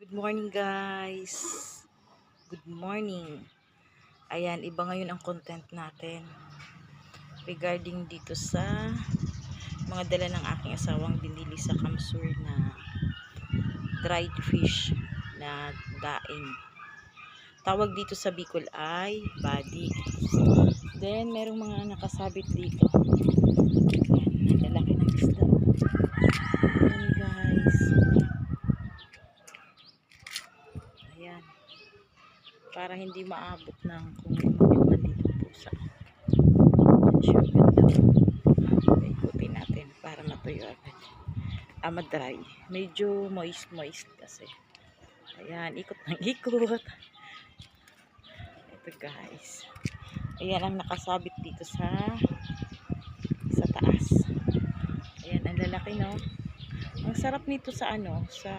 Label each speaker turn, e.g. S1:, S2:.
S1: Good morning guys. Good morning. Ayan, iba ngayon ang content natin regarding dito sa mga dala ng aking asawang binili sa Kamsur na dried fish na daing. Tawag dito sa Bicol ay badi. Then merong mga nakasabit dito. Ayan, ang lalaki ng isda. Ayan guys. Ayan. Para hindi maabot ng kung may maliit pusa. Sure, ganda. Ikutin natin para matuyo agad. Madry. Medyo moist kasi. Ayan, ikot ng ikot. Ito guys. Ayan ang nakasabit dito sa taas. Ayan, ang lalaki no. Ang sarap nito sa sa